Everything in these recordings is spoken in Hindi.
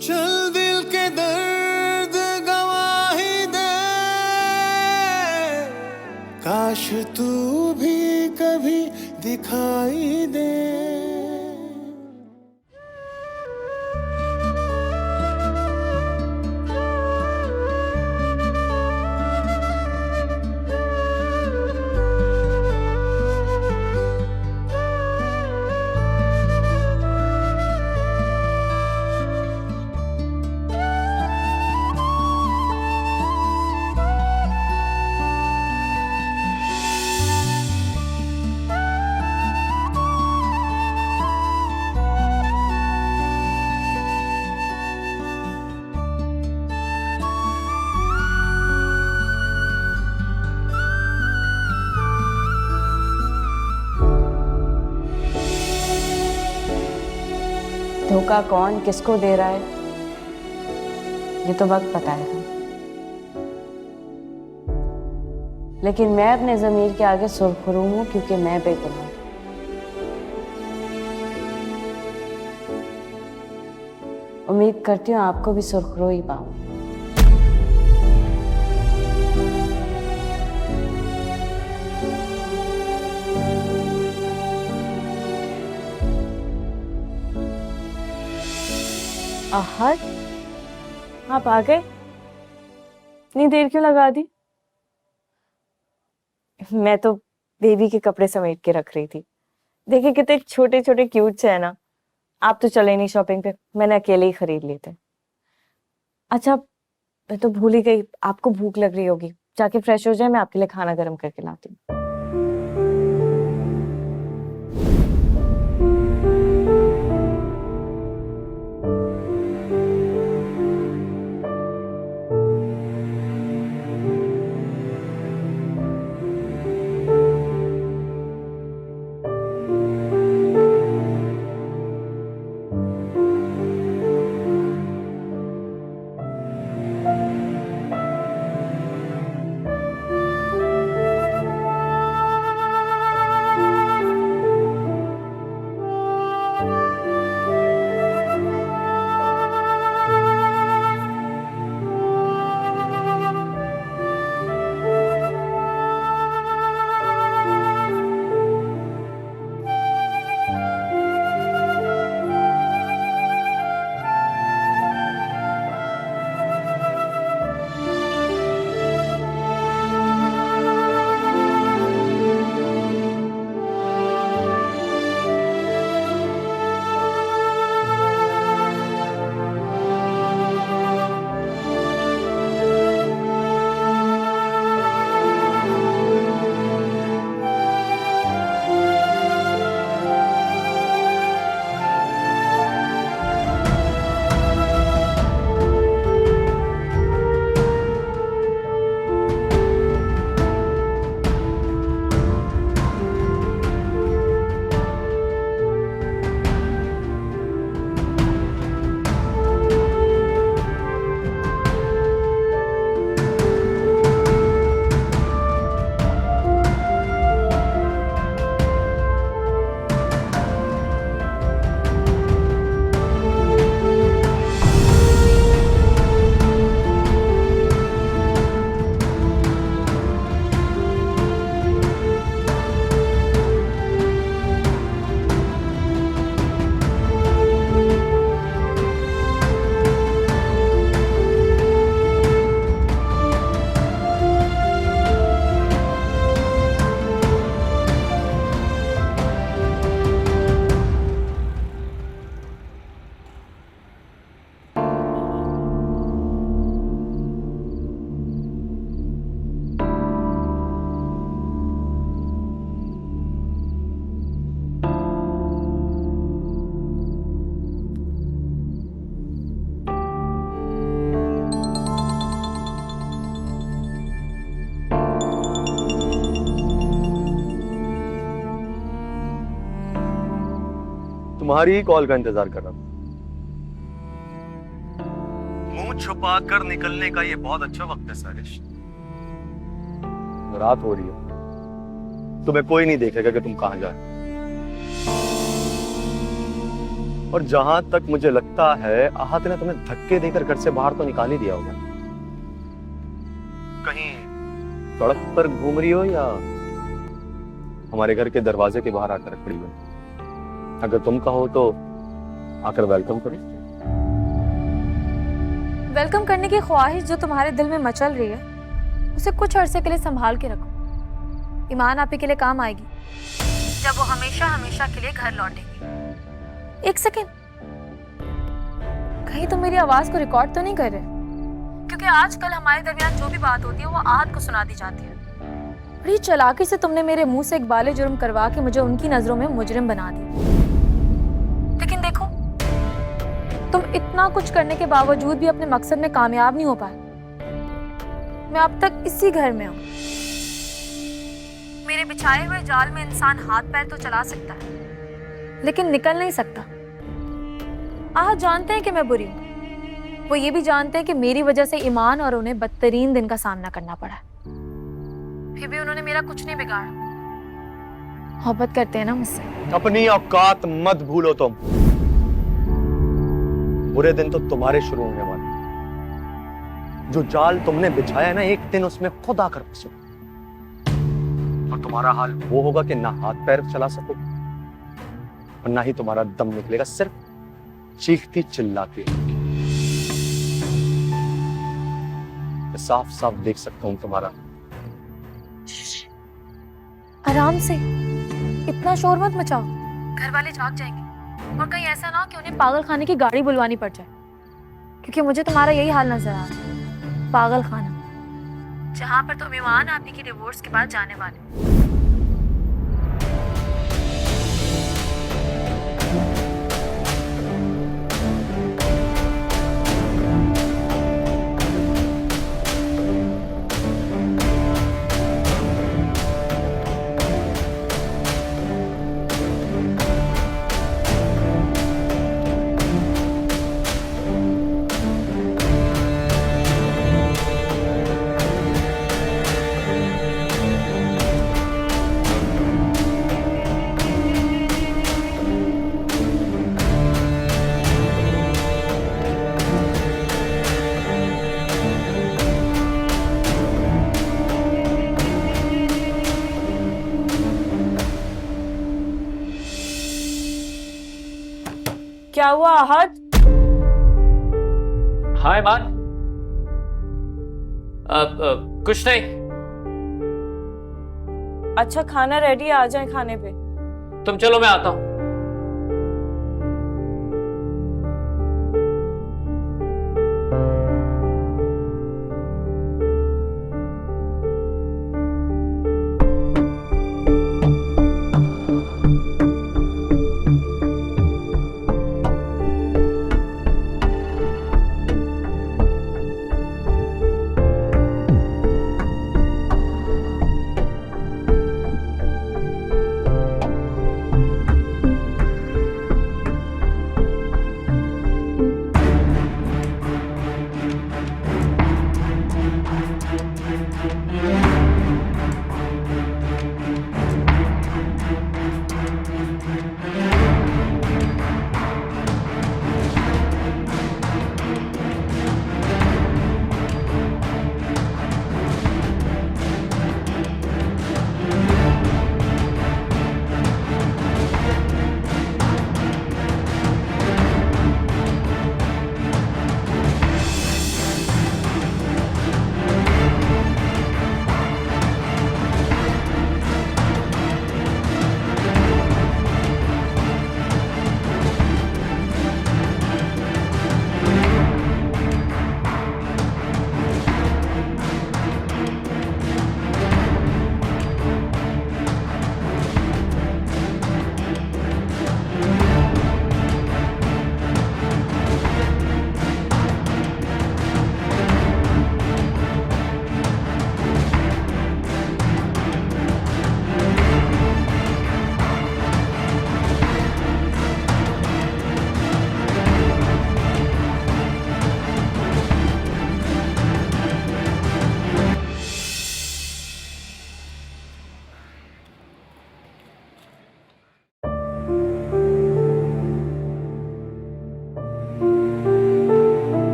चल दिल के दर्द गवाही दे, काश तू भी कभी दिखाई दे। धोखा कौन किसको दे रहा है ये तो वक्त बताएगा, लेकिन मैं अपने ज़मीर के आगे सुरखरू हूं क्योंकि मैं बेगुनाह हूं। उम्मीद करती हूँ आपको भी सुरखरू ही पाऊं। आहत, आप आ गए? इतनी देर क्यों लगा दी? मैं तो बेबी के कपड़े समेट के रख रही थी। देखिए कितने छोटे छोटे क्यूट से है ना। आप तो चले नहीं शॉपिंग पे, मैंने अकेले ही खरीद लिए थे। अच्छा, मैं तो भूल ही गई, आपको भूख लग रही होगी। जाके फ्रेश हो जाए, मैं आपके लिए खाना गर्म करके लाती हूँ। तुम्हारी ही कॉल का इंतजार कर रहा था। मुंह छुपा कर निकलने का ये बहुत अच्छा वक्त है सारिश। रात हो रही है, तुम्हें कोई नहीं देखेगा कि तुम कहां जाए। और जहां तक मुझे लगता है आहत ने तुम्हें धक्के देकर घर से बाहर तो निकाल ही दिया होगा। कहीं सड़क पर घूम रही हो या हमारे घर के दरवाजे के बाहर आकर खड़ी हो? अगर तुम कहो तो आकर वेलकम करो। वेलकम करने की ख्वाहिश जो तुम्हारे दिल में मचल रही है उसे कुछ अरसे के लिए संभाल के रखो। ईमान आप ही के लिए काम आएगी जब वो हमेशा हमेशा के लिए घर लौटेगी। एक सेकेंड, कहीं तुम मेरी आवाज को रिकॉर्ड तो नहीं कर रहे? क्योंकि आजकल हमारे दरमियान जो भी बात होती है वो आहत को सुना दी जाती है। बड़ी चालाकी से तुमने मेरे मुंह से एक बाले जुर्म करवा के मुझे उनकी नजरों में मुजरिम बना दिया। लेकिन देखो, तुम इतना कुछ करने के बावजूद भी अपने मकसद में कामयाब नहीं हो पाए। मैं अब तक इसी घर में हूं। मेरे बिछाए हुए जाल में इंसान हाथ पैर तो चला सकता है लेकिन निकल नहीं सकता। आह जानते हैं कि मैं बुरी हूं, वो ये भी जानते हैं कि मेरी वजह से ईमान और उन्हें बदतरीन दिन का सामना करना पड़ा। फिर भी उन्होंने मेरा कुछ नहीं बिगाड़ा। मोहब्बत करते हैं ना मुझसे। अपनी औकात मत भूलो तुम। बुरे दिन तो तुम्हारे शुरू होने वाले। जो जाल तुमने बिछाया है ना, एक दिन उसमें खुद आकर फंसो और तुम्हारा हाल वो होगा कि ना हाथ पैर चला सको और ना ही तुम्हारा दम निकलेगा, सिर्फ चीखती चिल्लाती। मैं साफ साफ देख सकता हूं तुम्हारा। आराम से, इतना शोर मत मचाओ, घर वाले जाग जाएंगे। और कहीं ऐसा ना हो कि उन्हें पागल खाने की गाड़ी बुलवानी पड़ जाए, क्योंकि मुझे तुम्हारा यही हाल नजर आ रहा है। पागल खाना, जहां पर तुम ईमान आपी की डिवोर्स के बाद जाने वाले। क्या हुआ आहत? हाँ ईमान, कुछ नहीं। अच्छा खाना रेडी है, आ जाए खाने पे। तुम चलो, मैं आता हूँ।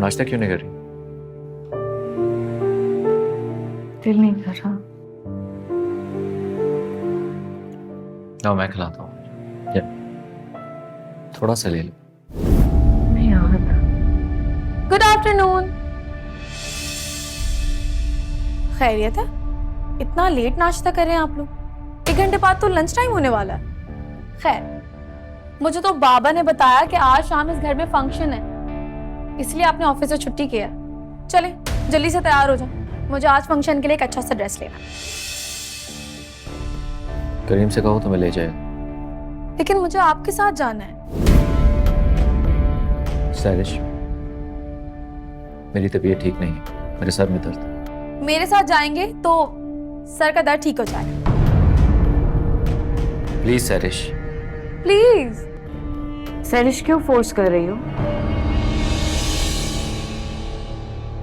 नाश्ता क्यों नहीं कर रही? दिल नहीं कर रहा। ना मैं खिलाता हूँ, थोड़ा सा ले लो। नहीं यार। Good afternoon. खैरियत है? इतना लेट नाश्ता कर रहे हैं आप लोग? 1 घंटे बाद तो लंच टाइम होने वाला है। खैर, मुझे तो बाबा ने बताया कि आज शाम इस घर में फंक्शन है, इसलिए आपने ऑफिस से छुट्टी किया। चले जल्दी से तैयार हो जाओ, मुझे आज फंक्शन के लिए एक अच्छा सा ड्रेस लेना। करीम से कहो तो मैं ले जाएगा। लेकिन मुझे आपके साथ जाना है। सारिश, मेरी तबीयत ठीक नहीं है, मेरे सर में दर्द है। मेरे साथ जाएंगे तो सर का दर्द ठीक हो जाएगा। प्लीज सारिश। प्लीज। सैरिश क्यों फोर्स कर रही हो?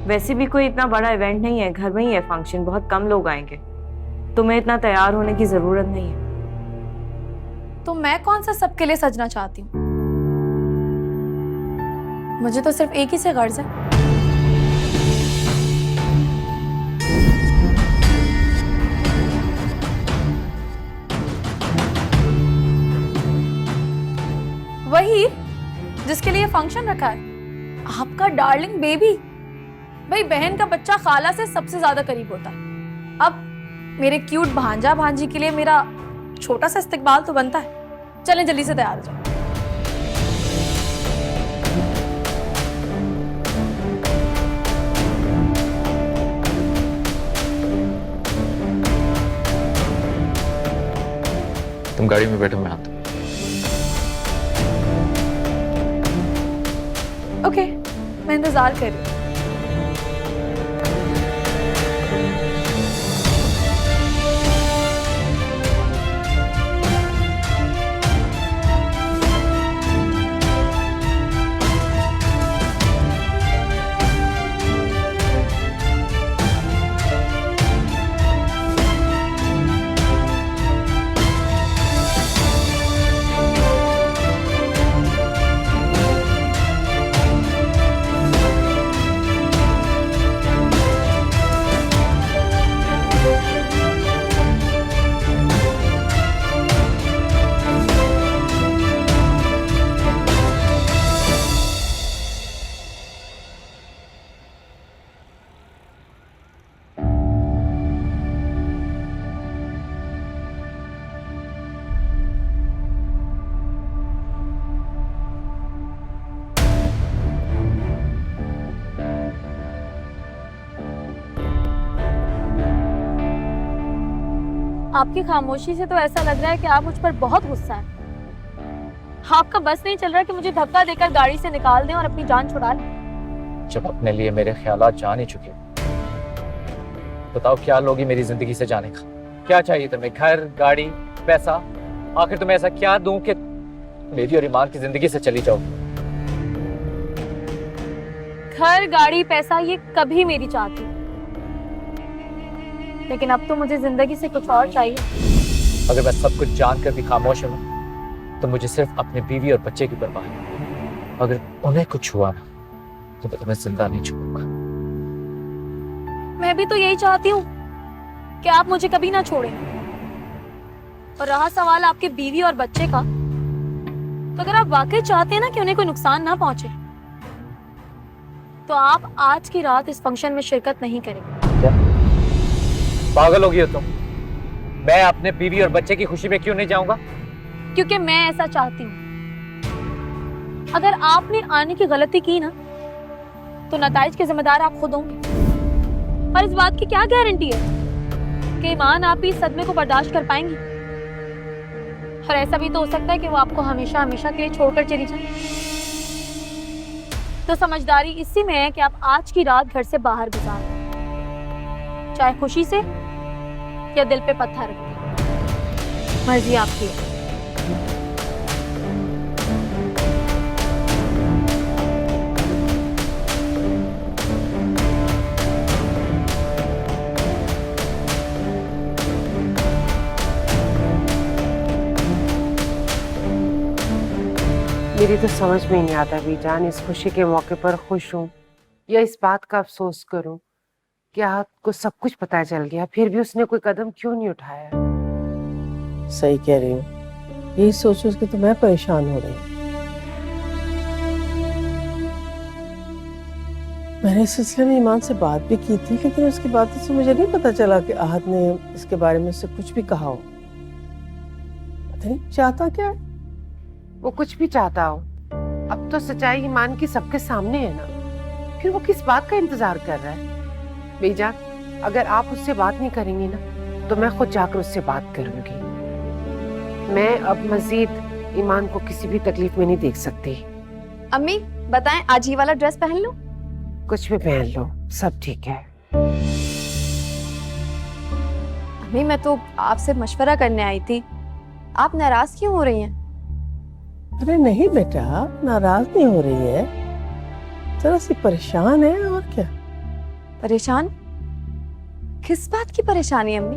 वैसे भी कोई इतना बड़ा इवेंट नहीं है, घर में ही है फंक्शन, बहुत कम लोग आएंगे। तुम्हें इतना तैयार होने की जरूरत नहीं है। तो मैं कौन सा सबके लिए सजना चाहती हूँ? मुझे तो सिर्फ एक ही से गर्ज है। वही जिसके लिए फंक्शन रखा है, आपका डार्लिंग बेबी। भाई, बहन का बच्चा खाला से सबसे ज्यादा करीब होता है। अब मेरे क्यूट भांजा भांजी के लिए मेरा छोटा सा इस्तकबाल तो बनता है। चलें जल्दी से तैयार हो जाओ। तुम गाड़ी में बैठो, मैं आता हूँ। ओके, मैं इंतजार कर रही हूँ। आपकी खामोशी से तो ऐसा लग रहा है कि आप मुझ पर बहुत गुस्सा है। आपका बस नहीं चल रहा कि मुझे धक्का देकर गाड़ी से निकाल दें और अपनी जान छुड़ा लें। जब अपने लिए मेरे ख्यालात जान ही चुके, बताओ क्या लोगी मेरी जिंदगी से जाने का? क्या चाहिए तुम्हें? घर, गाड़ी, पैसा? आखिर तुम्हें ऐसा क्या दूं कि मेरी और ईमान की जिंदगी से चली जाओ? घर, गाड़ी, पैसा ये कभी मेरी चाहती, लेकिन अब तो मुझे जिंदगी से कुछ और चाहिए। अगर मैं सब कुछ जानकर भी खामोश हूं तो मुझे सिर्फ अपने बीवी और बच्चे की परवाह है। अगर उन्हें कुछ हुआ ना तो मैं तुम्हें जिंदा नहीं छोड़ूंगा। मैं भी तो यही चाहती हूँ कि आप मुझे कभी ना छोड़ें। और रहा सवाल आपके बीवी और बच्चे का, तो अगर आप वाकई चाहते हैं ना कि उन्हें कोई नुकसान ना पहुंचे, तो आप आज की रात इस फंक्शन में शिरकत नहीं करेंगे। क्या पागल हो गई हो तुम? मैं अपने बीवी और बच्चे की खुशी में क्यों नहीं जाऊंगा? क्योंकि मैं ऐसा चाहती हूँ। अगर आपने आने की गलती की ना, तो नताइज के जिम्मेदार आप खुद होंगे। और इस बात की क्या गारंटी है कि ईमान आप इस सदमे को बर्दाश्त कर पाएंगी? और ऐसा भी तो हो सकता है कि वो आपको हमेशा हमेशा के लिए छोड़कर चली जाए। तो समझदारी इसी में है कि आप आज की रात घर से बाहर गुजारें, चाहे खुशी से या दिल पे पत्थर रख के। मर्जी आपकी है। मेरी तो समझ में नहीं आता बीजान, इस खुशी के मौके पर खुश हूँ या इस बात का अफसोस करूं कि आहत को सब कुछ पता चल गया, फिर भी उसने कोई कदम क्यों नहीं उठाया? सही कह रही हूँ, यही सोच के तो मैं परेशान हो रही हूँ। मैंने इस सिलसिले में ईमान से बात भी की थी, लेकिन उसकी बातों से मुझे नहीं पता चला कि आहत ने इसके बारे में उससे कुछ भी कहा हो। पता नहीं चाहता क्या है। वो कुछ भी चाहता हो, अब तो सच्चाई ईमान की सबके सामने है ना, फिर वो किस बात का इंतजार कर रहा है? बेजान, अगर आप उससे बात नहीं करेंगी ना तो मैं खुद जाकर उससे बात करूंगी। मैं अब मजीद ईमान को किसी भी तकलीफ में नहीं देख सकती। अम्मी बताएं, आज ये वाला ड्रेस पहन लूं? कुछ भी पहन लो, सब ठीक है। अम्मी मैं तो आपसे मशवरा करने आई थी, आप नाराज क्यों हो रही हैं? अरे नहीं बेटा, नाराज नहीं हो रही है, जरा सी परेशान है और क्या। परेशान? किस बात की परेशानी अम्मी?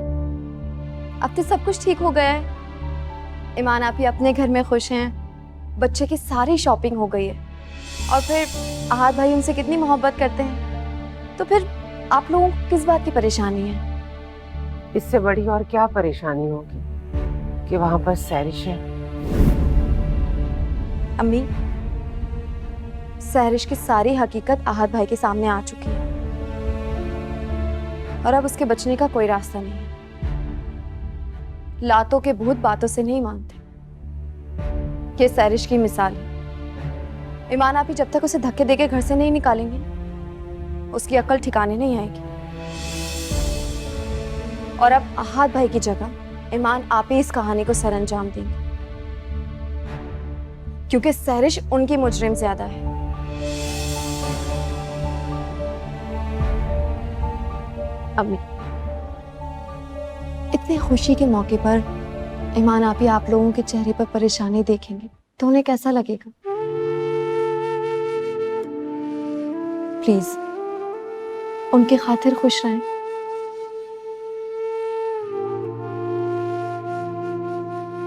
अब तो सब कुछ ठीक हो गया है। ईमान आप ही अपने घर में खुश हैं, बच्चे की सारी शॉपिंग हो गई है, और फिर आहत भाई उनसे कितनी मोहब्बत करते हैं, तो फिर आप लोगों को किस बात की परेशानी है? इससे बड़ी और क्या परेशानी होगी कि वहां पर सैरिश है। अम्मी सहरिश की सारी हकीकत आहत भाई के सामने आ चुकी है, और अब उसके बचने का कोई रास्ता नहीं है। लातों के भूत बातों से नहीं मानते। ये सहरिश की मिसाल है। ईमान आप ही जब तक उसे धक्के देके घर से नहीं निकालेंगे, उसकी अक्ल ठिकाने नहीं आएगी। और अब आहत भाई की जगह ईमान आप ही इस कहानी को सरअंजाम देंगे, क्योंकि सहरिश उनकी मुजरिम ज्यादा है। अम्मी इतनी खुशी के मौके पर ईमान आप ही आप लोगों के चेहरे पर परेशानी देखेंगे तो उन्हें कैसा लगेगा? प्लीज उनकी खातिर खुश रहें।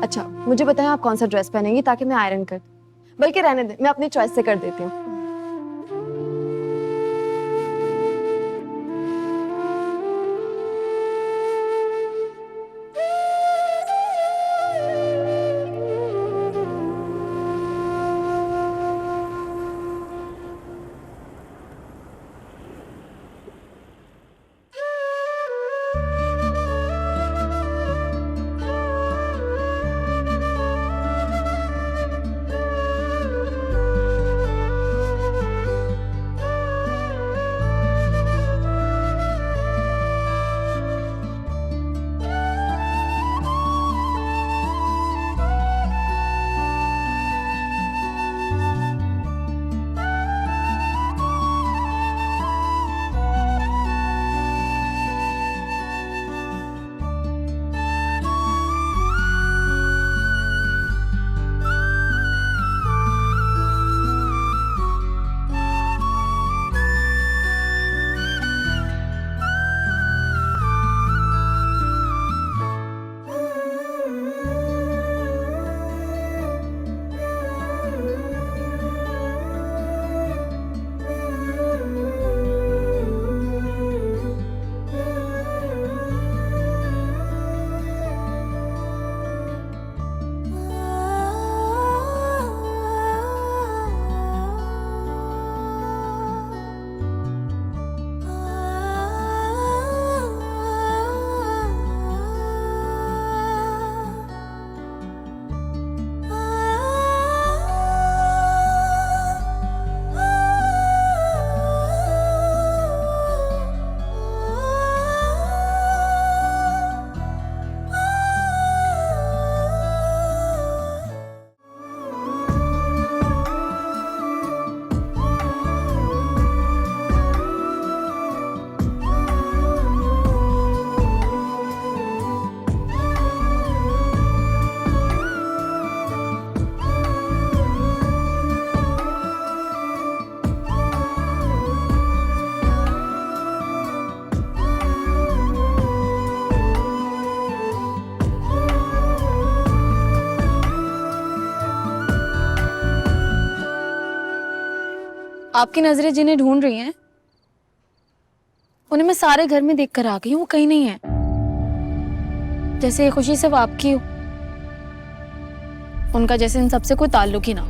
अच्छा मुझे बताएं आप कौन सा ड्रेस पहनेंगी ताकि मैं आयरन कर दूं। बल्कि रहने दें, मैं अपनी चॉइस से कर देती हूँ। आपकी नजरें जिन्हें ढूंढ रही हैं उन्हें मैं सारे घर में देख कर आ गई हूँ, वो कहीं नहीं है। जैसे ये खुशी सिर्फ आपकी हो, उनका जैसे इन सबसे कोई ताल्लुक ही ना हो।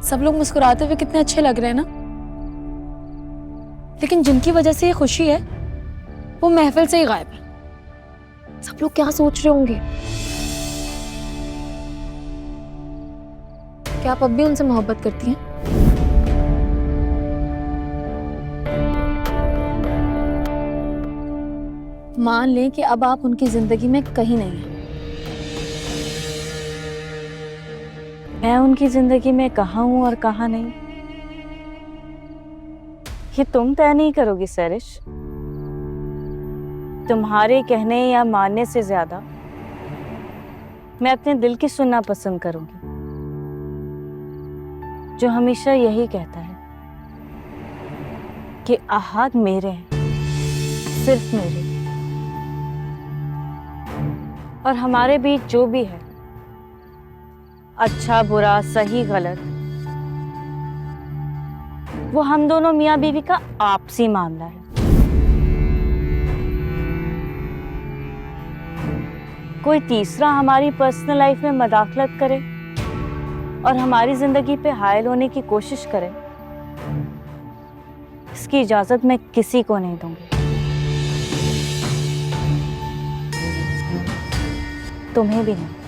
सब लोग मुस्कुराते हुए कितने अच्छे लग रहे हैं ना, लेकिन जिनकी वजह से ये खुशी है वो महफिल से ही गायब है। सब लोग क्या सोच रहे होंगे? क्या आप अब भी उनसे मोहब्बत करती हैं? मान लें कि अब आप उनकी जिंदगी में कहीं नहीं हैं। मैं उनकी जिंदगी में कहाँ हूं और कहाँ नहीं, ये तुम तय नहीं करोगी सरिश। तुम्हारे कहने या मानने से ज्यादा मैं अपने दिल की सुनना पसंद करूंगी, जो हमेशा यही कहता है कि आहत मेरे हैं, सिर्फ मेरे, और हमारे बीच जो भी है, अच्छा बुरा सही गलत, वो हम दोनों मियाँ बीवी का आपसी मामला है। कोई तीसरा हमारी पर्सनल लाइफ में मदाखलत करे और हमारी जिंदगी पे हायल होने की कोशिश करे, इसकी इजाजत मैं किसी को नहीं दूंगी, तुम्हें भी नहीं।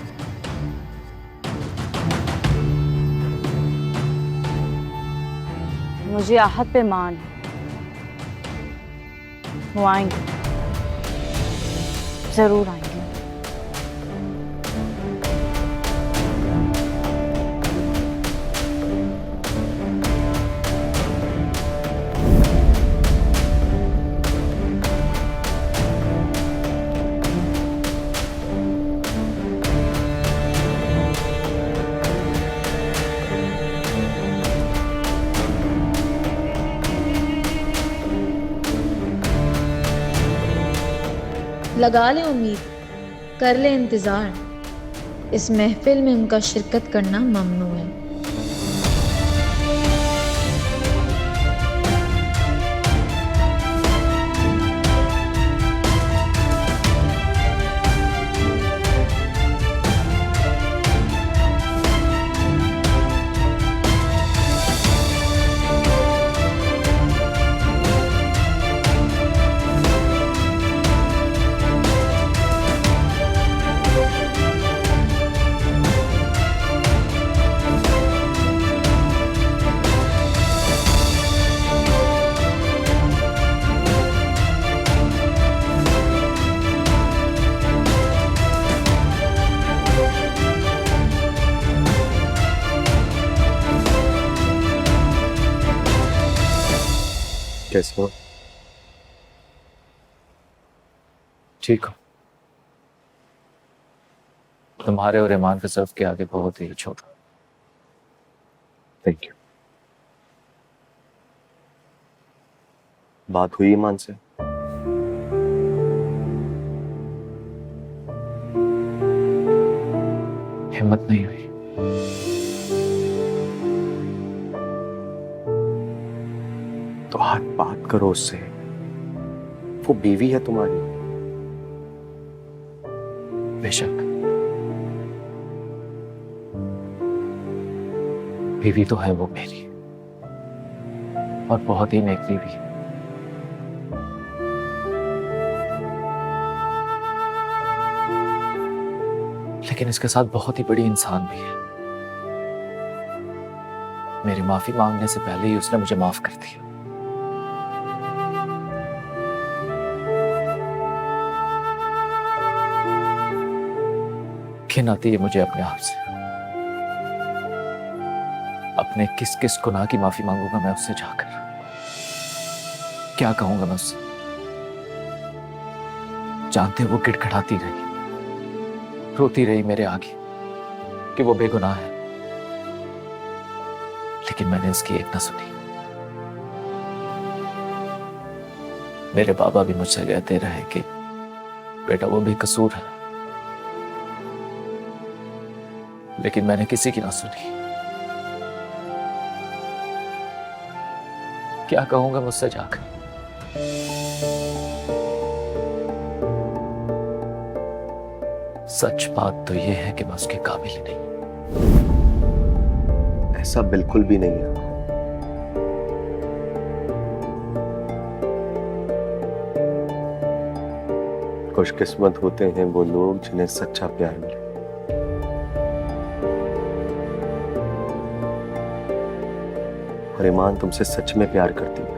मुझे आहत पे मान है, वो आएंगे, जरूर आएंगे। लगा ले उम्मीद, कर ले इंतजार, इस महफिल में उनका शिरकत करना ममनू है। कैसे हो? ठीक हो? तुम्हारे और ईमान के सर्फ के आगे बहुत ही छोटा। Thank you. बात हुई ईमान से? हिम्मत नहीं हुई। तो हाथ बात करो उससे, वो बीवी है तुम्हारी। बेशक बीवी तो है वो मेरी, और बहुत ही नेक बीवी। लेकिन इसके साथ बहुत ही बड़ी इंसान भी है। मेरी माफी मांगने से पहले ही उसने मुझे माफ कर दिया। घिन आती है मुझे अपने आप से। अपने किस किस गुनाह की माफी मांगूंगा मैं उससे जाकर? क्या कहूंगा मैं उससे? जानते वो गिड़गिड़ाती रही, रोती रही मेरे आगे कि वो बेगुनाह है, लेकिन मैंने उसकी एक ना सुनी। मेरे बाबा भी मुझसे कहते रहे कि बेटा वो बेकसूर है, लेकिन मैंने किसी की ना सुनी। क्या कहूंगा मुझसे जाकर? सच बात तो यह है कि मैं उसके काबिल ही नहीं। ऐसा बिल्कुल भी नहीं है। खुशकिस्मत होते हैं वो लोग जिन्हें सच्चा प्यार मिले। और ईमान तुमसे सच में प्यार करती है,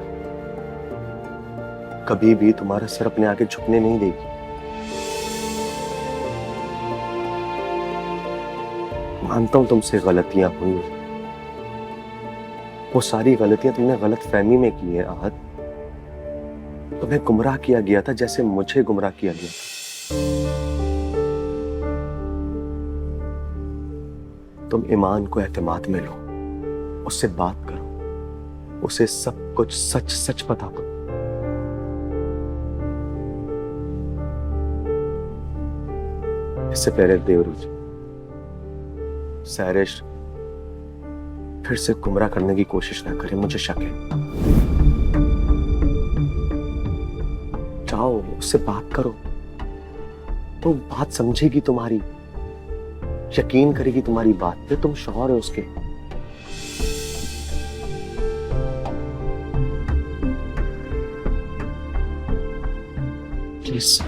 कभी भी तुम्हारा सर अपने आगे झुकने नहीं देगी। मानता हूं तुमसे गलतियां हुई, वो सारी गलतियां तुमने गलत फहमी में की है आहत। तुम्हें गुमराह किया गया था जैसे मुझे गुमराह किया गया था। तुम ईमान को एतमाद में लो, उससे बात करो, उसे सब कुछ सच सच बता दो। इससे पहले देवरू जी, सैरिश फिर से गुमराह करने की कोशिश ना करे, मुझे शक है। जाओ उससे बात करो, तो बात समझेगी तुम्हारी, यकीन करेगी तुम्हारी बात पे। तुम शौहर हो उसके। प्लीज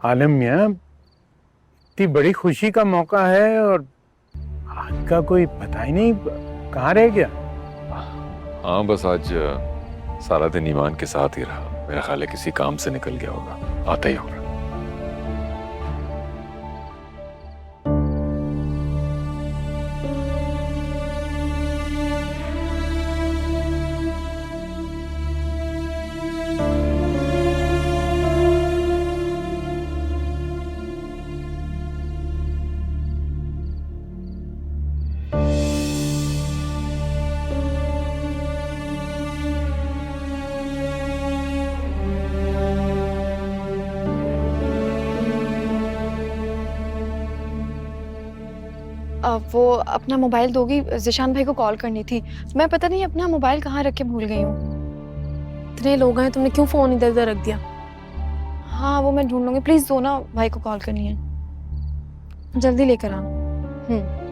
आलम मियां, इतनी बड़ी खुशी का मौका है और आज का कोई पता ही नहीं कहाँ रह गया। हाँ, बस आज सारा दिन ईमान के साथ ही रहा। मेरा ख्याल है किसी काम से निकल गया होगा, आता ही होगा। वो अपना मोबाइल दोगी? ज़िशान भाई को कॉल करनी थी। मैं पता नहीं अपना मोबाइल कहाँ रख के भूल गई हूँ। इतने लोग हैं, तुमने क्यों फोन इधर उधर रख दिया? हाँ, वो मैं ढूंढ लूंगी। प्लीज दो ना, भाई को कॉल करनी है। जल्दी लेकर आना।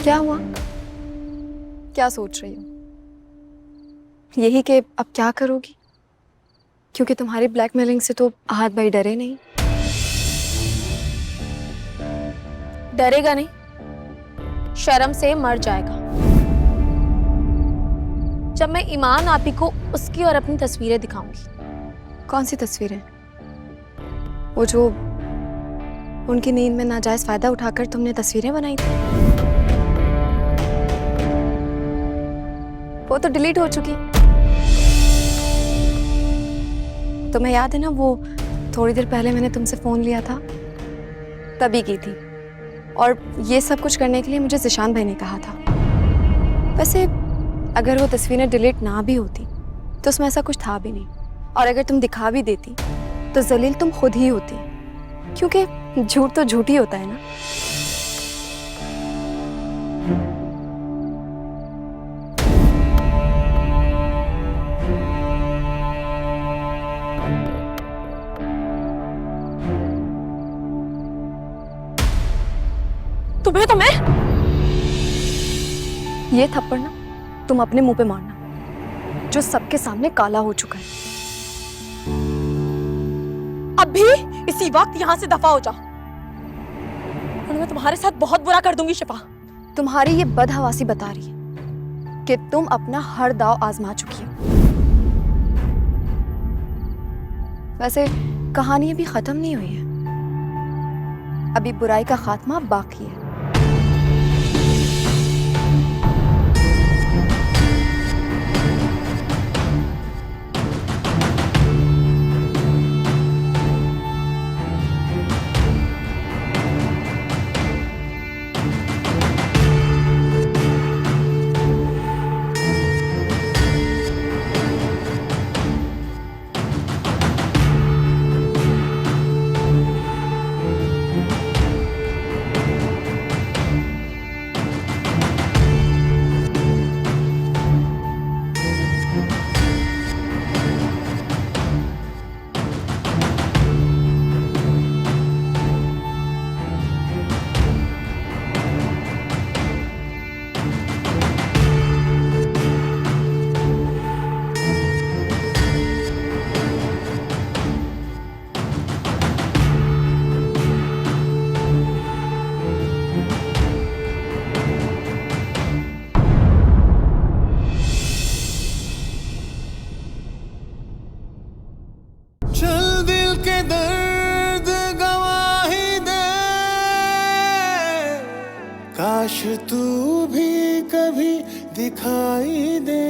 क्या हुआ? क्या सोच रही हो? यही कि अब क्या करोगी? क्योंकि तुम्हारी ब्लैकमेलिंग से तो आहत भाई डरे नहीं। डरेगा नहीं, शर्म से मर जाएगा। जब मैं ईमान आपी को उसकी और अपनी तस्वीरें दिखाऊंगी। कौन सी तस्वीरें? वो जो उनकी नींद में नाजायज फायदा उठाकर तुमने तस्वीरें बनाई थी, वो तो डिलीट हो चुकी। तुम्हें याद है ना, वो थोड़ी देर पहले मैंने तुमसे फोन लिया था, तभी की थी। और ये सब कुछ करने के लिए मुझे ज़िशान भाई ने कहा था। वैसे अगर वो तस्वीरें डिलीट ना भी होती तो उसमें ऐसा कुछ था भी नहीं, और अगर तुम दिखा भी देती तो जलील तुम खुद ही होती, क्योंकि झूठ तो झूठ ही होता है ना। तुम्हें तो मैं ये थप्पड़ ना तुम अपने मुंह पे मारना, जो सबके सामने काला हो चुका है। अब भी इसी वक्त यहाँ से दफा हो जा, और मैं तुम्हारे साथ बहुत बुरा कर दूंगी शिफा। तुम्हारी ये बदहवासी बता रही है कि तुम अपना हर दाव आजमा चुकी हो। वैसे कहानी अभी खत्म नहीं हुई है, अभी बुराई का खात्मा बाकी है। चल दिल के दर्द गवाही दे, काश तू भी कभी दिखाई दे।